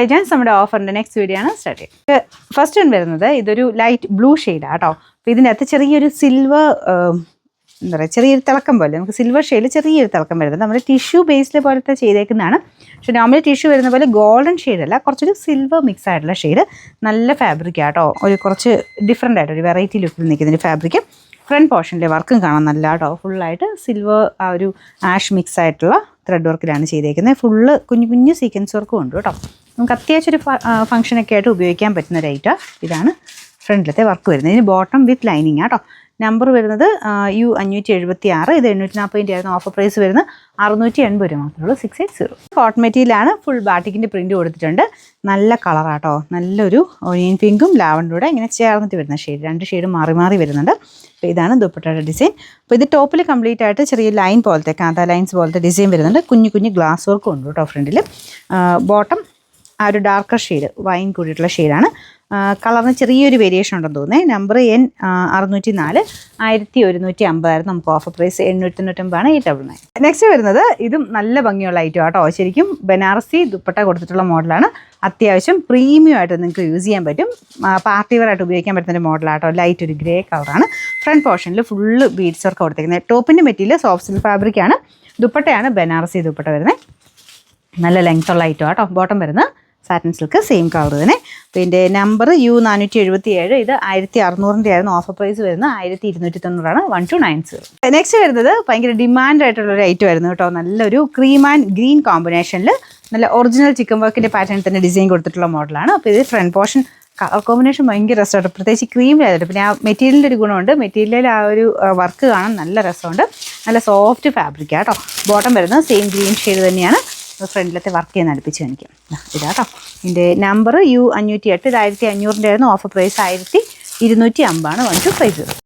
Hi Jans, നമ്മുടെ ഓഫറിൻ്റെ next video ആണ് start ചെയ്യുന്നത്. ഫസ്റ്റ് വൺ വരുന്നത് ഇതൊരു ലൈറ്റ് ബ്ലൂ ഷെയ്ഡാണ് കേട്ടോ. അപ്പോൾ ഇതിൻ്റെ അകത്ത് ചെറിയൊരു സിൽവർ എന്താ പറയുക, ചെറിയൊരു തിളക്കം പോലെ നമുക്ക് സിൽവർ ഷെയ്ഡിൽ ചെറിയൊരു തിളക്കം വരുന്നത്. നമ്മൾ ടിഷ്യൂ ബേസിൽ പോലത്തെ ചെയ്തേക്കുന്നതാണ്. പക്ഷേ നോർമലി ടിഷ്യൂ വരുന്ന പോലെ ഗോൾഡൻ ഷെയ്ഡല്ല, കുറച്ചൊരു സിൽവർ മിക്സ് ആയിട്ടുള്ള ഷെയ്ഡ്. നല്ല ഫാബ്രിക്കാണ് കേട്ടോ, ഒരു കുറച്ച് ഡിഫറെൻ്റ് ആയിട്ട് ഒരു വെറൈറ്റി ലുക്കിൽ നിൽക്കുന്നൊരു ഫാബ്രിക്ക്. ഫ്രണ്ട് പോർഷനിലെ വർക്കും കാണാൻ നല്ല കേട്ടോ, ഫുള്ളായിട്ട് സിൽവർ ആ ഒരു ആഷ് മിക്സ് ആയിട്ടുള്ള ത്രെഡ് വർക്കിലാണ് ചെയ്തേക്കുന്നത്. ഫുള്ള് കുഞ്ഞു കുഞ്ഞു സീക്വൻസ് വർക്കും ഉണ്ട് കേട്ടോ. നമുക്ക് അത്യാവശ്യം ഒരു ഫംഗ്ഷനൊക്കെ ആയിട്ട് ഉപയോഗിക്കാൻ പറ്റുന്ന ഒരു ഐറ്റം. ഇതാണ് ഫ്രണ്ടിലത്തെ വർക്ക് വരുന്നത്. ഇതിന് ബോട്ടം വിത്ത് ലൈനിങ് കേട്ടോ. നമ്പർ വരുന്നത് U576. ഇത് 840 ആയിരുന്നു. ഓഫർ പ്രൈസ് വരുന്നത് 680 രൂപ മാത്രമേ ഉള്ളൂ. 680. കോട്ടൺ മെറ്റീരിയലാണ്. ഫുൾ ബാട്ടിക്കിൻ്റെ പ്രിൻറ്റ് കൊടുത്തിട്ടുണ്ട്. നല്ല കളറാട്ടോ, നല്ലൊരു ഒനിയൻ പിങ്കും ലാവൻഡറുടെ ഇങ്ങനെ ചേർന്നിട്ട് വരുന്ന ഷെയ്ഡ്. 2 ഷെയ്ഡ് മാറി മാറി വരുന്നുണ്ട്. അപ്പോൾ ഇതാണ് ദുപ്പട്ടയുടെ ഡിസൈൻ. അപ്പോൾ ഇത് ടോപ്പിൽ കംപ്ലീറ്റ് ആയിട്ട് ചെറിയ ലൈൻ പോലത്തെ കാന്ത ലൈൻസ് പോലത്തെ ഡിസൈൻ വരുന്നുണ്ട്. കുഞ്ഞു കുഞ്ഞു ഗ്ലാസ് വർക്കും ഉണ്ട് കേട്ടോ ഫ്രണ്ടിൽ. ബോട്ടം ആ ഒരു ഡാർക്കർ ഷെയ്ഡ്, വൈൻ കൂടിയിട്ടുള്ള ഷെയ്ഡാണ്. കളറിന് ചെറിയൊരു വേരിയേഷൻ ഉണ്ടെന്ന് തോന്നുന്നത്. Number N604. 1150 ആയിരുന്നു. നമുക്ക് ഓഫർ പ്രൈസ് 899 899. നെക്സ്റ്റ് വരുന്നത് ഇതും നല്ല ഭംഗിയുള്ള ഐറ്റം ആട്ടോ. ശരിക്കും ബനാറസി ദുപ്പട്ട കൊടുത്തിട്ടുള്ള മോഡലാണ്. അത്യാവശ്യം പ്രീമിയം ആയിട്ട് നിങ്ങൾക്ക് യൂസ് ചെയ്യാൻ പറ്റും. പാർട്ടി വെയർ ആയിട്ട് ഉപയോഗിക്കാൻ പറ്റുന്ന ഒരു മോഡലാട്ടോ. ലൈറ്റ് ഒരു ഗ്രേ കളറാണ്. ഫ്രണ്ട് പോർഷനിൽ ഫുള്ള് ബീഡ്സ് വർക്ക് കൊടുത്തിരിക്കുന്നത്. ടോപ്പിൻ്റെ മെറ്റീരിയൽ സോഫ്റ്റ് സിൽക്ക് ഫാബ്രിക്കാണ്. ദുപ്പട്ടയാണ് ബനാറസി ദുപ്പട്ട വരുന്നത്. നല്ല ലെങ്ത് ഉള്ള ഐറ്റം ആട്ടോ. ബോട്ടം വരുന്നത് സാറ്റൻ സിൽക്ക്, സെയിം കളർ തന്നെ. പിന്നെ നമ്പർ U477. ഇത് 1600 ആയിരുന്നു. ഓഫർ പ്രൈസ് വരുന്നത് 1290 1290. നെക്സ്റ്റ് വരുന്നത് ഭയങ്കര ഡിമാൻഡ് ആയിട്ടുള്ളൊരു ഐറ്റം ആയിരുന്നു കേട്ടോ. നല്ലൊരു ക്രീം ആൻഡ് ഗ്രീൻ കോമ്പിനേഷനിൽ നല്ല ഒറിജിനൽ ചിക്കൻ വർക്കിൻ്റെ പാറ്റേൺ തന്നെ ഡിസൈൻ കൊടുത്തിട്ടുള്ള മോഡലാണ്. അപ്പോൾ ഇത് ഫ്രണ്ട് പോർഷൻ കളർ കോമ്പിനേഷൻ ഭയങ്കര രസമായിട്ട്, പ്രത്യേകിച്ച് ക്രീമിലായിട്ട്. പിന്നെ ആ മെറ്റീരിയലിൻ്റെ ഒരു ഗുണമുണ്ട്. മെറ്റീരിയലിൽ ആ ഒരു വർക്ക് കാണാൻ നല്ല രസമുണ്ട്. നല്ല സോഫ്റ്റ് ഫാബ്രിക്കാണ് കേട്ടോ. ബോട്ടം വരുന്നത് സെയിം ഗ്രീൻ ഷെയ്ഡ് തന്നെയാണ്. ഫ്രണ്ടിലത്തെ വർക്ക് ചെയ്യുന്ന അടുപ്പിച്ച് കാണിക്കാം. ഇതാട്ടോ ഇതിൻ്റെ നമ്പർ U508. ഇത് 1500 ആയിരുന്നു. Offer price 1250 1250.